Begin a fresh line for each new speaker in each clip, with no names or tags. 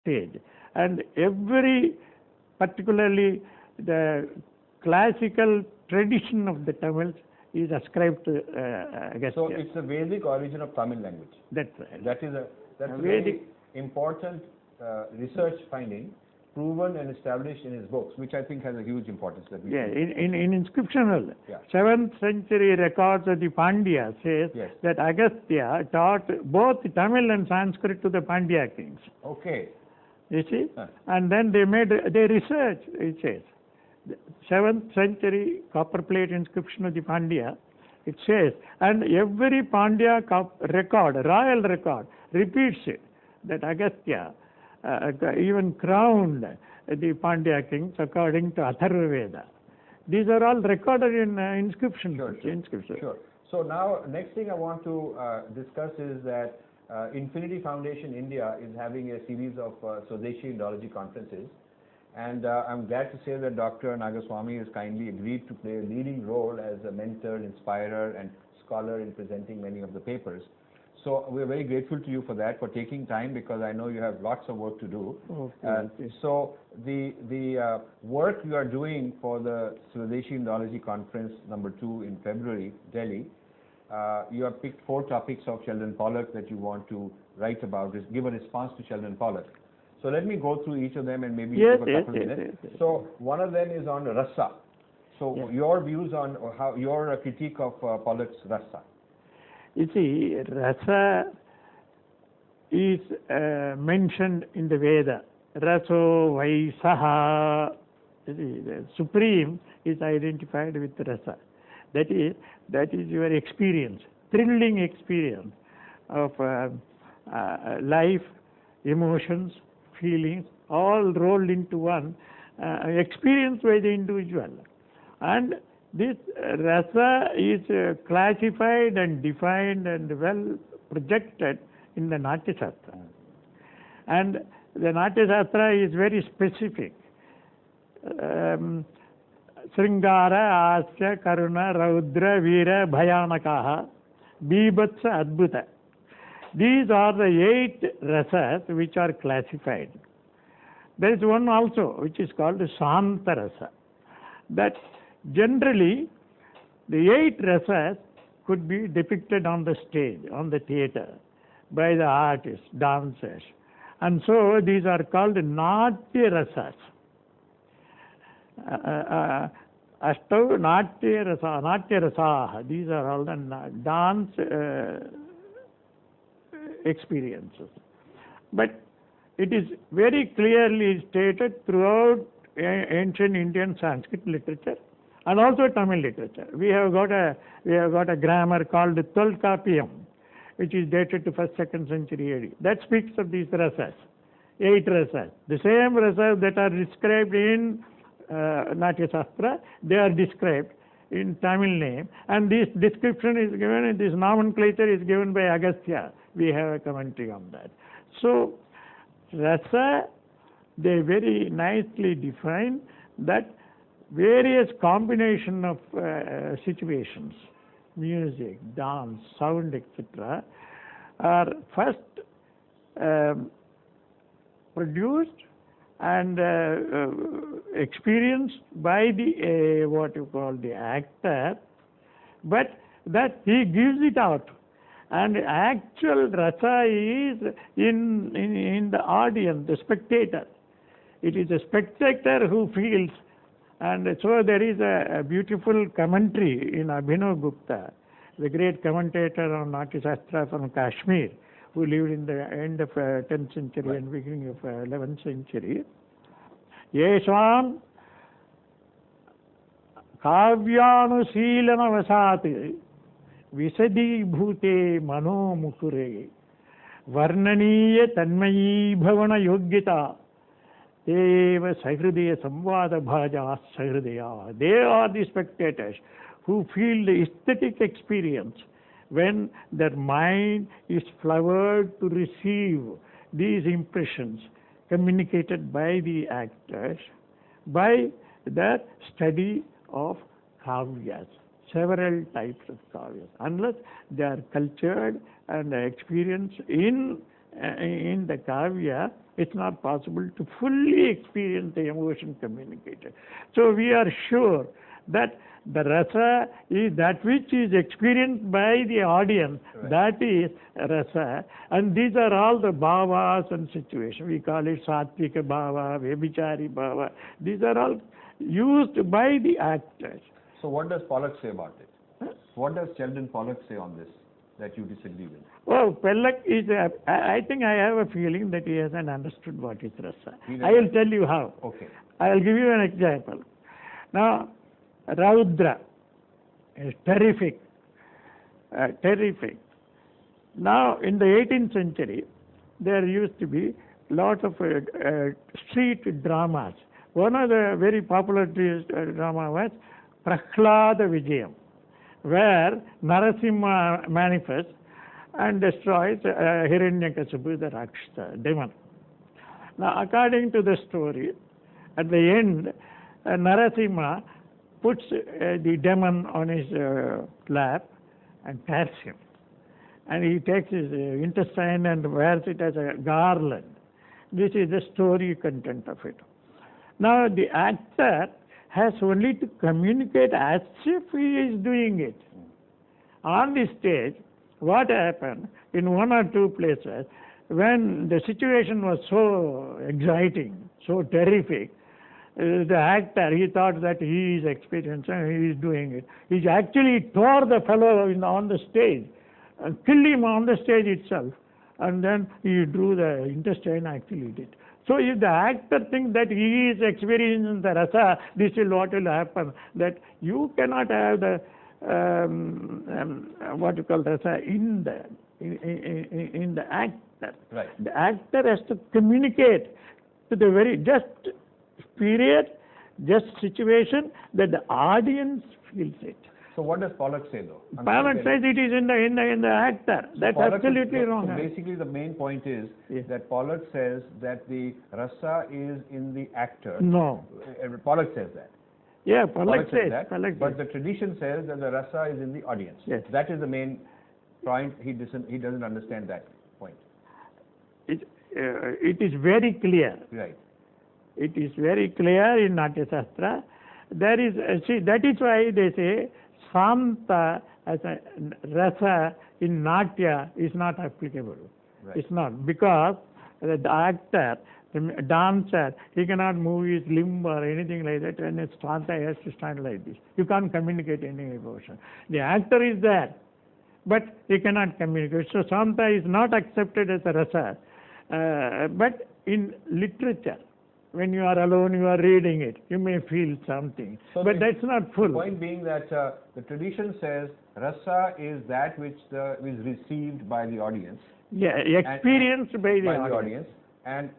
stage. And every, particularly the classical tradition of the Tamils is ascribed to Agastya.
So it's the Vedic origin of Tamil language.
That's right.
That's a very important research finding, proven and established in his books, which I think has a huge importance. That we
in inscriptional, 7th century records of the Pandya says that Agastya taught both Tamil and Sanskrit to the Pandya kings.
Okay.
You see? And then they made their research, it says. 7th century copperplate inscription of the Pandya, it says, and every Pandya record, royal record, repeats it, that Agastya even crowned the Pandya kings according to Atharva Veda. These are all recorded in inscriptions.
Sure. So now, next thing I want to discuss is that Infinity Foundation India is having a series of Swadeshi Indology conferences. And I'm glad to say that Dr. Nagaswamy has kindly agreed to play a leading role as a mentor, inspirer, and scholar in presenting many of the papers. So we're very grateful to you for that, for taking time, because I know you have lots of work to do. So the work you are doing for the Swadeshi Indology Conference #2 in February, Delhi, you have picked 4 topics of Sheldon Pollock that you want to write about, give a response to Sheldon Pollock. So let me go through each of them and maybe give a couple of minutes. So one of them is on rasa. So your views on how your critique of Pollock's rasa.
You see, rasa is mentioned in the Veda. Raso Vaisaha. The Supreme is identified with rasa. That is your experience, thrilling experience of life, emotions, feelings, all rolled into one, experienced by the individual. And this rasa is classified and defined and well projected in the Natya Shastra. And the Natya Shastra is very specific. Sringara, Asya, Karuna, Raudra, Veera, Bhayanakaha, Bibhatsa, Adbhuta. These are the 8 rasas which are classified. There is one also which is called Shanta rasa. That generally the 8 rasas could be depicted on the stage, on the theatre, by the artists, dancers. And so these are called Natya rasas. Ashtav Natya rasaha. These are all the dance experiences. But it is very clearly stated throughout ancient Indian Sanskrit literature and also Tamil literature. We have got a grammar called Tolkapiyam, which is dated to 1st, 2nd century AD. That speaks of these rasas, 8 rasas. The same rasas that are described in Natya Shastra, they are described in Tamil name, and this description is given, this nomenclature is given by Agastya. We have a commentary on that. So, rasa, they very nicely define that various combination of situations, music, dance, sound, etc., are first produced and experienced by the what you call the actor, but that he gives it out. And actual rasa is in the audience, the spectator. It is the spectator who feels. And so there is a beautiful commentary in Abhinav Gupta, the great commentator on Natya Shastra from Kashmir, who lived in the end of 10th century and beginning of 11th century. Yesham Kavyanusilana Vasati Visadi Bhute Mano Mukure Varnaniya Tanmayi Bhavana Yogyata Deva Sahridaya Samvada Bhaja Sahridaya. They are the spectators who feel the aesthetic experience when their mind is flowered to receive these impressions communicated by the actors by the study of kavyas, several types of kavyas, unless they are cultured and experienced in the kavya, it's not possible to fully experience the emotion communicated. So we are sure that the rasa is that which is experienced by the audience,
Right.
that is rasa, and these are all the bhavas and situations. We call it satvika bhava, vyabhichari bhava. These are all used by the actors.
So what does Pollock say about it? What does Sheldon Pollock say on this that you disagree with?
Well, Pollock is, I think I have a feeling that he hasn't understood what is rasa.
He
I will tell you how.
Okay.
I will give you an example. Now, Raudra is terrific, terrific. Now, in the 18th century, there used to be lot of street dramas. One of the very popular drama was Prahlada Vijayam, where Narasimha manifests and destroys Hiranyakasipu, the Rakshasa, demon. Now, according to the story, at the end, Narasimha puts the demon on his lap and tears him. And he takes his intestine and wears it as a garland. This is the story content of it. Now, the actor has only to communicate as if he is doing it. On the stage, what happened in one or two places, when the situation was so exciting, so terrific, the actor, he thought that he is experiencing, he is doing it. He actually tore the fellow on the stage, and killed him on the stage itself, and then he drew the intestine, actually did. So if the actor thinks that he is experiencing the rasa, this is what will happen, that you cannot have the, what you call rasa, in the actor.
Right.
The actor has to communicate to the very just period, just situation, that the audience feels it.
So what does Pollock say though?
Pollock says it is in the actor. That's
Pollock
absolutely
is,
wrong.
So basically the main point is
Yes.
that Pollock says that the rasa is in the actor.
No.
Pollock says that.
Yeah, Pollock says
that.
Pollock
But
says.
the tradition says that the rasa is in the audience.
Yes.
That is the main point. He doesn't understand that point.
It is very clear.
Right.
It is very clear in Natya Shastra. There is, see, that is why they say Santa as a rasa in Natya is not applicable.
Right.
It's not, because the actor, the dancer, he cannot move his limb or anything like that, and it's Santa has to stand like this. You can't communicate any emotion. The actor is there, but he cannot communicate. So Santa is not accepted as a rasa. But in literature, when you are alone, you are reading it, you may feel something.
So
but that's not full.
The point being that the tradition says rasa is that which is received by the audience.
Yeah, experienced by the audience.
And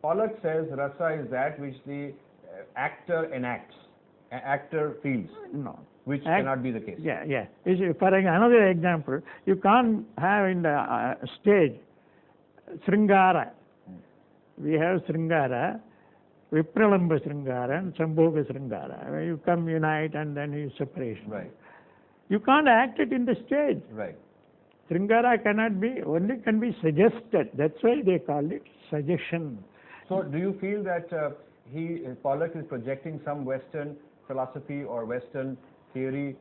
Pollock says rasa is that which the actor enacts, actor feels,
No.
which cannot be the case.
Yeah, yeah. For another example, you can't have in the stage Sringara. We have Sringara, Vipralamba Sringara and Sambhoga Sringara, where you come unite and then you separation.
Right.
You can't act it in the stage.
Right.
Sringara cannot be, only can be suggested. That's why they call it suggestion.
So do you feel that Pollock is projecting some Western philosophy or Western theory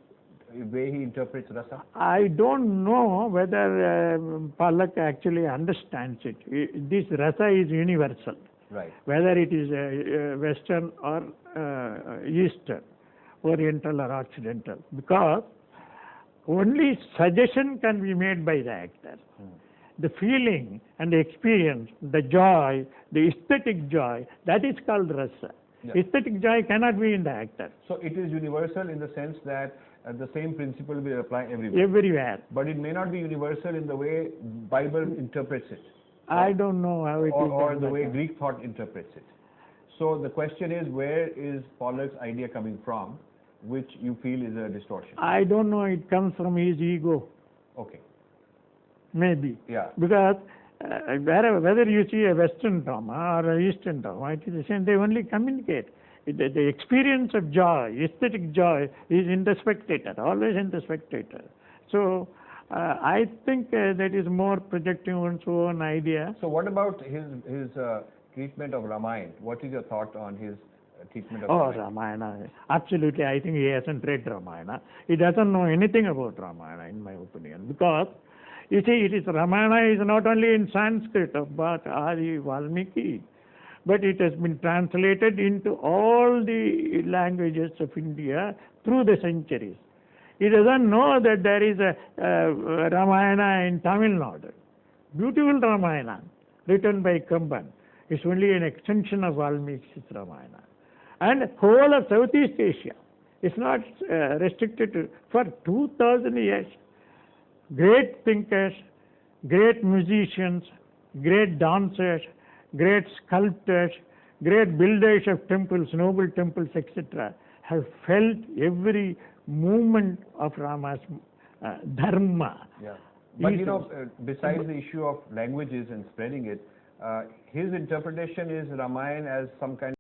way he interprets rasa?
I don't know whether Pollock actually understands it. This rasa is universal.
Right.
Whether it is Western or Eastern, Oriental or Occidental, because only suggestion can be made by the actor. The feeling and the experience, the joy, the aesthetic joy, that is called rasa.
Yeah.
Aesthetic joy cannot be in the actor.
So it is universal in the sense that the same principle will apply everywhere.
Everywhere.
But it may not be universal in the way Bible interprets it.
I don't know how it is.
Or
done
the
that
way
way.
Greek thought interprets it. So the question is, where is Pollock's idea coming from, which you feel is a distortion?
I don't know, it comes from his ego,
Okay.
maybe.
Yeah.
Because whether you see a Western drama or an Eastern drama, it is the same, they only communicate. The experience of joy, aesthetic joy, is in the spectator, always in the spectator. So I think that is more projecting one's own idea.
So what about his treatment of Ramayana. What is your thought on his treatment of
Oh,
Ramayana?
Ramayana. Absolutely. I think he hasn't read Ramayana. He doesn't know anything about Ramayana, in my opinion. Because, you see, it is Ramayana is not only in Sanskrit but Adi Valmiki, but it has been translated into all the languages of India through the centuries. He doesn't know that there is a Ramayana in Tamil Nadu. Beautiful Ramayana, written by Kamban. It's only an extension of Valmiki's Ramayana. And whole of Southeast Asia is not restricted to, for 2000 years. Great thinkers, great musicians, great dancers, great sculptors, great builders of temples, noble temples, etc., have felt every movement of Rama's dharma.
Yeah. But you know, besides the issue of languages and spreading it, his interpretation is Ramayana as some kind